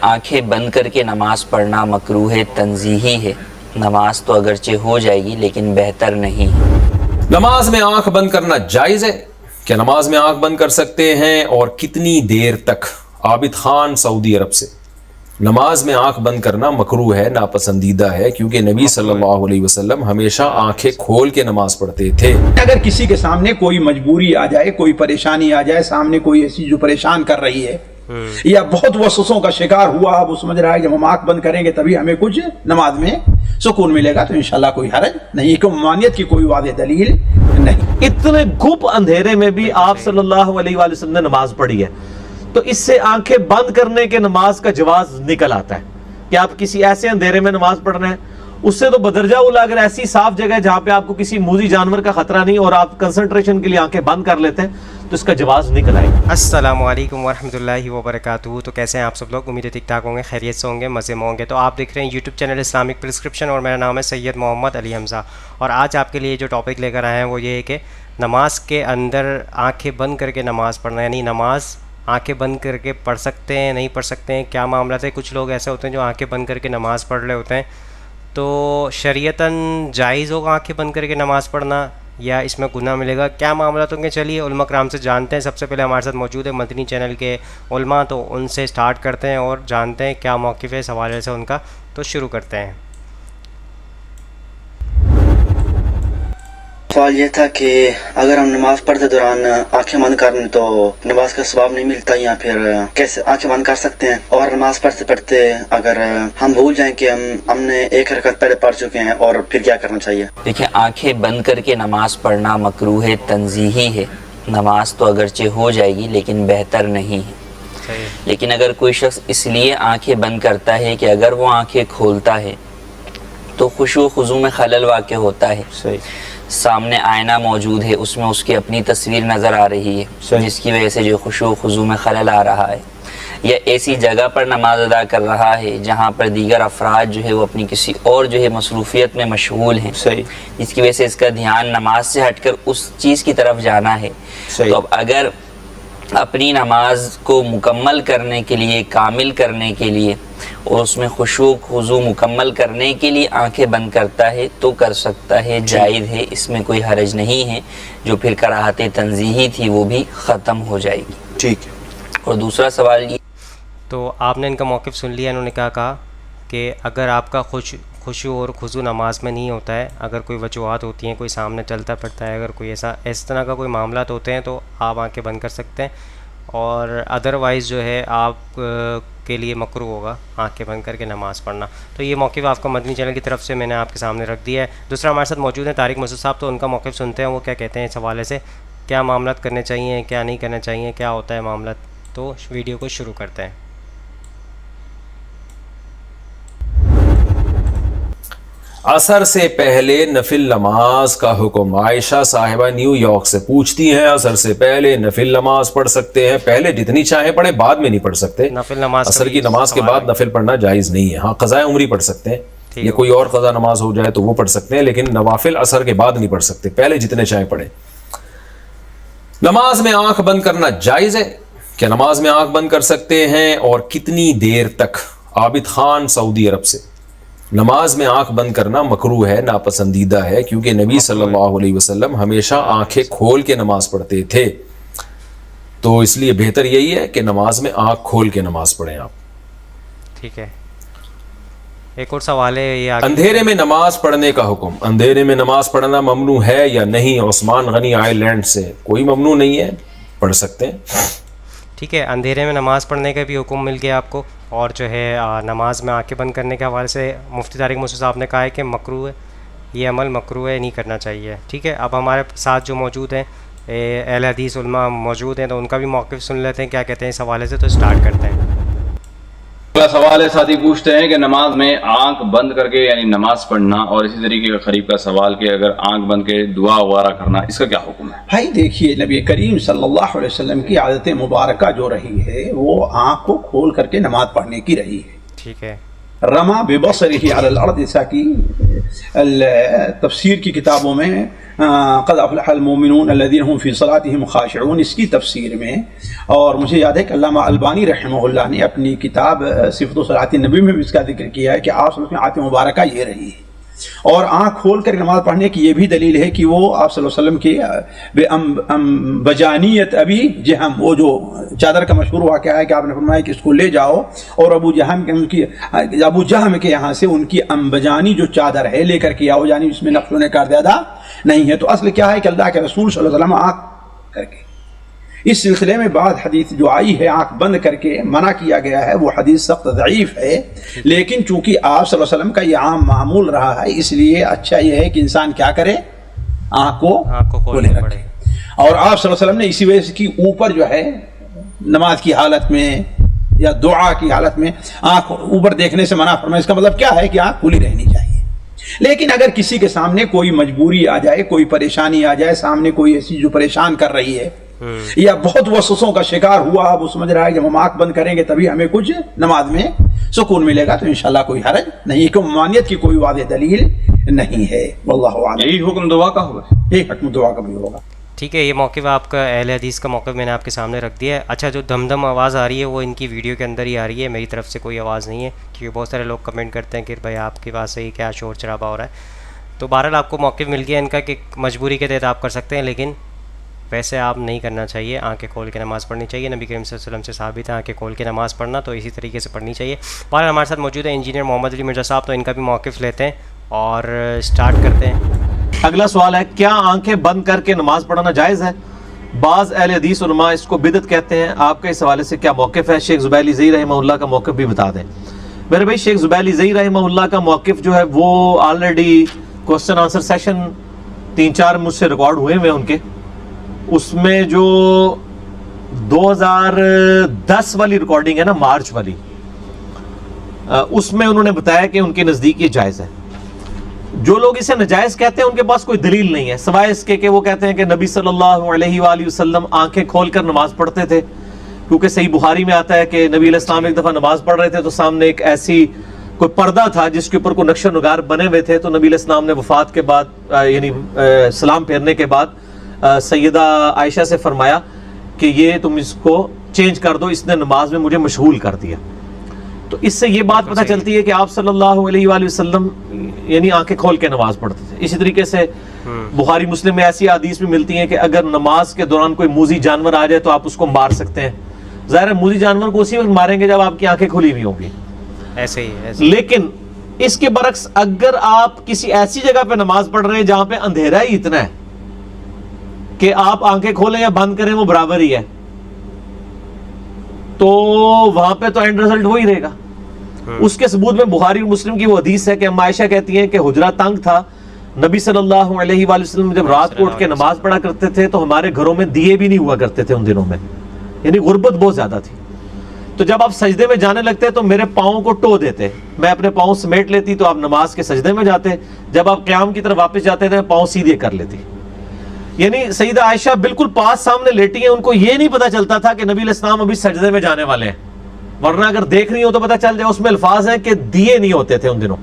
آنکھیں بند کر کے نماز پڑھنا مکروہ تنزیہی ہے. نماز تو اگرچہ ہو جائے گی لیکن بہتر نہیں. نماز میں آنکھ بند کرنا جائز ہے؟ کیا نماز میں آنکھ بند کر سکتے ہیں اور کتنی دیر تک؟ عابد خان سعودی عرب سے. نماز میں آنکھ بند کرنا مکروہ ہے، ناپسندیدہ ہے، کیونکہ نبی صلی اللہ علیہ وسلم ہمیشہ آنکھیں کھول کے نماز پڑھتے تھے. اگر کسی کے سامنے کوئی مجبوری آ جائے، کوئی پریشانی آ جائے، سامنے کوئی ایسی جو پریشان کر رہی ہے یا بہت وسوسوں کا شکار ہوا، اب وہ سمجھ رہا ہے جب ہم آنکھ بند کریں گے تبھی ہمیں کچھ نماز میں سکون ملے گا، تو انشاءاللہ کوئی حرج نہیں، کہ ممانعت کی کوئی واضح دلیل نہیں. اتنے گھپ اندھیرے میں بھی آپ صلی اللہ علیہ وآلہ وسلم نے نماز پڑھی ہے، تو اس سے آنکھیں بند کرنے کے نماز کا جواز نکل آتا ہے کہ آپ کسی ایسے اندھیرے میں نماز پڑھ رہے ہیں. اس سے تو بدرجہ اولا اگر ایسی صاف جگہ ہے جہاں پہ آپ کو کسی موذی جانور کا خطرہ نہیں اور آپ کنسنٹریشن کے لیے آنکھیں بند کر لیتے ہیں تو اس کا جواز نکل آئے گا. السلام علیکم ورحمۃ اللہ وبرکاتہ. تو کیسے ہیں آپ سب لوگ؟ امید ہے ٹھیک ٹھاک ہوں گے، خیریت سے ہوں گے، مزے میں ہوں گے. تو آپ دیکھ رہے ہیں یوٹیوب چینل اسلامک پرسکرپشن اور میرا نام ہے سید محمد علی حمزہ. اور آج آپ کے لیے جو ٹاپک لے کر آئے ہیں وہ یہ ہے کہ نماز کے اندر آنکھیں بند کر کے نماز پڑھنا، یعنی نماز آنکھیں بند کر کے پڑھ سکتے ہیں نہیں پڑھ سکتے ہیں، کیا معاملہ ہے. کچھ لوگ ایسے ہوتے ہیں جو آنکھیں بند کر کے نماز پڑھ رہے ہوتے ہیں، تو شریعتاً جائز ہوگا آنکھیں بند کر کے نماز پڑھنا یا اس میں گناہ ملے گا؟ کیا معاملات ہوں گے؟ چلیے علماء کرام سے جانتے ہیں. سب سے پہلے ہمارے ساتھ موجود ہے مدنی چینل کے علماء، تو ان سے سٹارٹ کرتے ہیں اور جانتے ہیں کیا موقف ہے اس حوالے سے ان کا. تو شروع کرتے ہیں. سوال یہ تھا کہ اگر ہم نماز پڑھتے دوران آنکھیں بند کر لیں تو نماز کا ثواب نہیں ملتا، یا پھر کیسے آنکھیں بند کر سکتے ہیں؟ اور نماز پڑھتے پڑھتے اگر ہم بھول جائیں کہ ہم نے ایک رکعت پہلے پڑھ چکے ہیں، اور پھر کیا کرنا چاہیے؟ دیکھیں، آنکھیں بند کر کے نماز پڑھنا مکروہ تنزیہی ہے. نماز تو اگرچہ ہو جائے گی لیکن بہتر نہیں ہے. لیکن اگر کوئی شخص اس لیے آنکھیں بند کرتا ہے کہ اگر وہ آنکھیں کھولتا ہے تو خشوع و خضوع میں خلل واقع ہوتا ہے. سامنے آئینہ موجود ہے، اس میں اس کی اپنی تصویر نظر آ رہی ہے، جس کی وجہ سے جو خشوع و خضوع میں خلل آ رہا ہے. یا ایسی جگہ پر نماز ادا کر رہا ہے جہاں پر دیگر افراد جو ہے وہ اپنی کسی اور جو ہے مصروفیت میں مشغول ہیں، جس کی وجہ سے اس کا دھیان نماز سے ہٹ کر اس چیز کی طرف جانا ہے. تو اب اگر اپنی نماز کو مکمل کرنے کے لیے، کامل کرنے کے لیے اور اس میں خشوع خضوع مکمل کرنے کے لیے آنکھیں بند کرتا ہے تو کر سکتا ہے، جائز ہے، اس میں کوئی حرج نہیں ہے. جو پھر کراہت تنزیہی تھی وہ بھی ختم ہو جائے گی. ٹھیک ہے. اور دوسرا سوال یہ، تو آپ نے ان کا موقف سن لیا. انہوں نے کیا کہا کہ اگر آپ کا خشوع اور خضوع نماز میں نہیں ہوتا ہے، اگر کوئی وجوہات ہوتی ہیں، کوئی سامنے چلتا پھرتا ہے، اگر کوئی اس طرح کا کوئی معاملات ہوتے ہیں تو آپ آنکھیں بند کر سکتے ہیں، اور ادروائز جو ہے آپ کے لیے مکروہ ہوگا آنکھیں بند کر کے نماز پڑھنا. تو یہ موقف آپ کو مدنی چینل کی طرف سے میں نے آپ کے سامنے رکھ دیا ہے. دوسرا ہمارے ساتھ موجود ہیں طارق مسعود صاحب، تو ان کا موقف سنتے ہیں وہ کیا کہتے ہیں اس حوالے سے، کیا معاملات کرنے چاہیے، کیا نہیں کرنا چاہیے، کیا ہوتا ہے معاملات. تو ویڈیو کو شروع کرتے ہیں. عصر سے پہلے نفل نماز کا حکم. عائشہ صاحبہ نیو یارک سے پوچھتی ہیں، عصر سے پہلے نفل نماز پڑھ سکتے ہیں؟ پہلے جتنی چاہیں پڑھیں، بعد میں نہیں پڑھ سکتے. نفل نماز عصر کی نماز کے بعد نفل پڑھنا جائز نہیں ہے. ہاں، قضاء عمری پڑھ سکتے ہیں، یا کوئی اور قضا نماز ہو جائے تو وہ پڑھ سکتے ہیں، لیکن نوافل عصر کے بعد نہیں پڑھ سکتے، پہلے جتنے چاہیں پڑھیں. نماز میں آنکھ بند کرنا جائز ہے؟ کیا نماز میں آنکھ بند کر سکتے ہیں اور کتنی دیر تک؟ عابد خان سعودی عرب سے. نماز میں آنکھ بند کرنا مکروہ ہے، ناپسندیدہ ہے، کیونکہ نبی صلی اللہ علیہ وسلم ہمیشہ آنکھیں کھول کے نماز پڑھتے تھے. تو اس لیے بہتر یہی ہے کہ نماز میں آنکھ کھول کے نماز پڑھیں آپ. ٹھیک ہے. ایک اور سوال ہے یہ، اندھیرے میں نماز پڑھنے کا حکم. اندھیرے میں نماز پڑھنا ممنوع ہے یا نہیں؟ عثمان غنی آئی لینڈ سے. کوئی ممنوع نہیں ہے، پڑھ سکتے ہیں. ٹھیک ہے. اندھیرے میں نماز پڑھنے کا بھی حکم مل گیا آپ کو، اور جو ہے نماز میں آنکھیں بند کرنے کے حوالے سے مفتی طارق مسعود صاحب نے کہا ہے کہ مکروہ ہے، یہ عمل مکروہ ہے، نہیں کرنا چاہیے. ٹھیک ہے. اب ہمارے ساتھ جو موجود ہیں اہل حدیث علماء موجود ہیں، تو ان کا بھی موقف سن لیتے ہیں کیا کہتے ہیں اس حوالے سے. تو سٹارٹ کرتے ہیں. اگلا سوال ہے، ساتھی پوچھتے ہیں کہ نماز میں آنکھ بند کر کے یعنی نماز پڑھنا، اور اسی طریقے کا قریب کا سوال کہ اگر آنکھ بند کے دعا وغیرہ کرنا، اس کا کیا حکم ہے؟ بھائی دیکھیے، نبی کریم صلی اللہ علیہ وسلم کی عادت مبارکہ جو رہی ہے وہ آنکھ کو کھول کر کے نماز پڑھنے کی رہی ہے. ٹھیک ہے. रमा बेबसरिही अलल अर्द, जैसा कि तफसीर की किताबों में क़द अफ़लहल मोमिनून अल्लज़ीना हुम फ़ी सलातिहिम ख़ाशिऊन, इसकी तफसीर में, और मुझे याद है कि अल्लामा अलबानी रहमहुल्लाह ने अपनी किताब सिफ़तु सलातिन नबी में भी इसका जिक्र किया है कि आप में आयत मुबारका ये रही है। और आँख खोल कर नमाज पढ़ने की ये भी दलील है कि वो आप सल्लल्लाहु अलैहि वसल्लम की बजानियत अभी जहम, वो जो चादर का मशहूर वाक़या है कि आपने फरमाया कि इसको ले जाओ और अबू जहम के यहाँ से उनकी अम्बजानी जो चादर है लेकर के आओ, यानी इसमें नक्शो ने कर ज़्यादा नहीं है। तो असल क्या है कि अल्लाह के रसूल सल्लल्लाहु अलैहि वसल्लम आँख करके, इस सिलसिले में बाद हदीस जो आई है आँख बंद करके मना किया गया है, वो हदीस सख्त ज़ईफ़ है, लेकिन चूंकि आप सल्लल्लाहु अलैहि वसल्लम का ये आम मामूल रहा है, इसलिए अच्छा ये है कि इंसान क्या करे, आँख को खोले रखे। और आप सल्लल्लाहु अलैहि वसल्लम ने इसी वजह से कि ऊपर जो है नमाज की हालत में या दुआ की हालत में आँख ऊपर देखने से मना फरमाया। इसका मतलब क्या है कि आँख खुली रहनी चाहिए। लेकिन अगर किसी के सामने कोई मजबूरी आ जाए, कोई परेशानी आ जाए, सामने कोई ऐसी जो परेशान कर रही है या बहुत वसवसों का शिकार हुआ, अब वो समझ रहा है जब हम आँख बंद करेंगे तभी हमें कुछ नमाज में सुकून मिलेगा, तो इंशाल्लाह कोई हरज नहीं, क्यों मानियत की कोई वाज़ेह दलील नहीं है। वल्लाहु आलम। यही हुक्म दुआ का होगा, एक हुक्म दुआ का भी होगा। ठीक है, ये मौक़िफ़ आपका अहले हदीस का मौक़िफ़ मैंने आपके सामने रख दिया है। अच्छा, जो धमधम आवाज़ आ रही है वो इनकी वीडियो के अंदर ही आ रही है, मेरी तरफ से कोई आवाज़ नहीं है, क्योंकि बहुत सारे लोग कमेंट करते हैं कि भाई आपके पास से ही क्या शोर शराबा हो रहा है। तो बहरहाल आपको मौक़िफ़ मिल गया इनका कि मजबूरी के तहत आप कर सकते हैं, लेकिन वैसे आप नहीं करना चाहिए, आंखें खोल के नमाज़ पढ़नी चाहिए। नबी करीम सल्लल्लाहु अलैहि वसल्लम से साबित है आंखें खोल के नमाज़ पढ़ना, तो इसी तरीके से पढ़नी चाहिए। पर हमारे साथ मौजूद है इंजीनियर मोहम्मद अली मिर्ज़ा साहब, तो इनका भी मौक़िफ़ लेते हैं और स्टार्ट करते हैं। अगला सवाल है, क्या आंखें बंद करके नमाज पढ़ना जायज़ है? बाज़ अहले हदीस उलमा इसको बिदअत कहते हैं, आपका इस हवाले से क्या मौक़िफ़ है? शेख ज़ुबैर अली ज़ई रहमहुल्लाह का मौक़िफ़ भी बता दें। मेरे भाई, शेख ज़ुबैर अली ज़ई रहमहुल्लाह का मौक़िफ़ जो है वो ऑलरेडी क्वेश्चन आंसर सेशन 3-4 मुझसे रिकॉर्ड हुए हैं उनके, उसमें जो 2010 वाली रिकॉर्डिंग है ना, मार्च वाली, उसमें उन्होंने बताया कि उनके नज़दीक ये जायज़ है। जो लोग इसे नाजायज़ कहते हैं उनके पास कोई दलील नहीं है, सिवाय इसके कि वो कहते हैं कि नबी सल्लल्लाहु अलैहि वसल्लम आंखें खोलकर नमाज पढ़ते थे, क्योंकि सही बुखारी में आता है कि नबी अलैहिस्सलाम एक दफ़ा नमाज पढ़ रहे थे तो सामने एक ऐसी कोई पर्दा था जिसके ऊपर कोई नक्श नुगार बने हुए थे, तो नबी अलैहिस्सलाम ने वफ़ात के बाद यानी सलाम फेरने के बाद सैयदा आयशा से फरमाया कि ये तुम इसको चेंज कर दो, इसने नमाज में मुझे मशगूल कर दिया। तो इससे ये बात पता चलती है कि आप सल्लल्लाहु अलैहि वसल्लम यानी आंखें खोल के नमाज पढ़ते थे। इसी तरीके से बुखारी मुस्लिम में ऐसी हदीस भी मिलती है कि अगर नमाज के दौरान कोई मूजी जानवर आ जाए तो आप उसको मार सकते हैं। ज़ाहिर है मूजी जानवर को उसी वक्त मारेंगे जब आपकी आंखें खुली हुई होंगी, ऐसे ही। लेकिन इसके बरक्स अगर आप किसी ऐसी जगह पे नमाज पढ़ रहे हैं जहां पे अंधेरा ही इतना है कि आप आंखें खोलें या बंद करें वो बराबर ही है, तो वहां पे तो एंड रिजल्ट वही रहेगा। उसके सबूत में बुखारी और मुस्लिम की वो हदीस है कि अम्मा आयशा कहती हैं कि हुजरा तंग था, नबी सल्लल्लाहु अलैहि वसल्लम जब रात को उठ के नमाज पढ़ा करते थे तो हमारे घरों में दिए भी नहीं हुआ करते थे उन दिनों में, यानी गुर्बत बहुत ज्यादा थी। तो जब आप सजदे में जाने लगते तो मेरे पाँव को टो देते, मैं अपने पाँव समेट लेती तो आप नमाज के सजदे में जाते, जब आप क़याम की तरफ वापस जाते थे पाँव सीधे कर लेती। यानी सईदा आयशा बिल्कुल पास सामने लेटी हैं, उनको ये नहीं पता चलता था कि नबी अलैहिस्सलाम अभी सजदे में जाने वाले हैं, वरना अगर देख रही हो तो पता चल जाए। उसमें अल्फाज हैं कि दिए नहीं होते थे उन दिनों,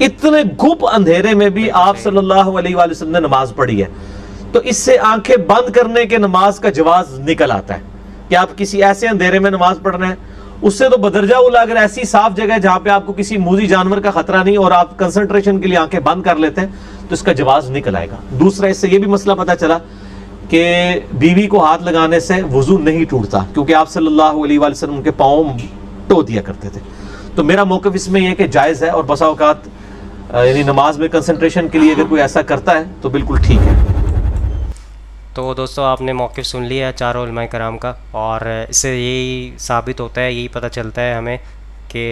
इतने गुप अंधेरे में भी आप सल्लल्लाहु अलैहि वसल्लम ने नमाज पढ़ी है। तो इससे आंखें बंद करने के नमाज का जवाज निकल आता है कि आप किसी ऐसे अंधेरे में नमाज पढ़ रहे हैं, उससे तो बदरजा उला अगर ऐसी साफ जगह जहां पे आपको किसी मूजी जानवर का खतरा नहीं और आप कंसंट्रेशन के लिए आंखें बंद कर लेते हैं तो इसका जवाज निकल आएगा। दूसरा, इससे ये भी मसला पता चला कि बीवी को हाथ लगाने से वुजू नहीं टूटता, क्योंकि आप सल्लल्लाहु अलैहि वसल्लम उनके पाँव टो दिया करते थे। तो मेरा मौक़िफ़ इसमें यह कि जायज़ है, और बसा औक़ात यानी नमाज में कंसंट्रेशन के लिए अगर कोई ऐसा करता है तो बिल्कुल ठीक है। तो दोस्तों आपने मौक़िफ़ सुन लिया है चारों उलमाए कराम का, और इससे यही साबित होता है, यही पता चलता है हमें कि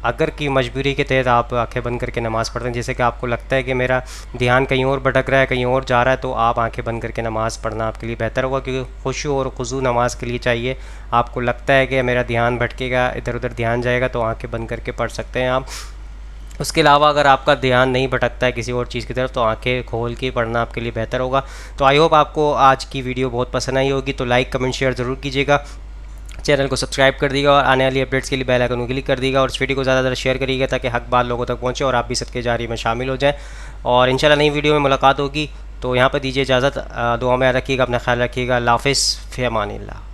अगर की मजबूरी के तहत आप आंखें बंद करके नमाज़ पढ़ते हैं, जैसे कि आपको लगता है कि मेरा ध्यान कहीं और भटक रहा है, कहीं और जा रहा है, तो आप आंखें बंद करके नमाज़ पढ़ना आपके लिए बेहतर होगा, क्योंकि खुशू और खुजू नमाज के लिए चाहिए। आपको लगता है कि मेरा ध्यान भटकेगा, इधर उधर ध्यान जाएगा, तो आंखें बंद करके पढ़ सकते हैं आप। उसके अलावा अगर आपका ध्यान नहीं भटकता है किसी और चीज़ की तरफ, तो आंखें खोल के पढ़ना आपके लिए बेहतर होगा। तो आई होप आपको आज की वीडियो बहुत पसंद आई होगी, तो लाइक कमेंट शेयर ज़रूर कीजिएगा, चैनल को सब्सक्राइब कर दीजिएगा और आने वाली अपडेट्स के लिए बेल आइकन को क्लिक कर दीजिएगा और इस वीडियो को ज़्यादा शेयर करिएगा ताकि हक बात लोगों तक पहुँचे और आप भी सदके जारी में शामिल हो जाएं। और इंशाल्लाह नई वीडियो में मुलाकात होगी, तो यहाँ पर दीजिए इजाज़त, दुआ में रखिएगा, अपना ख्याल रखिएगा। अल्लाह हाफ़िज़, फ़ी अमानिल्लाह।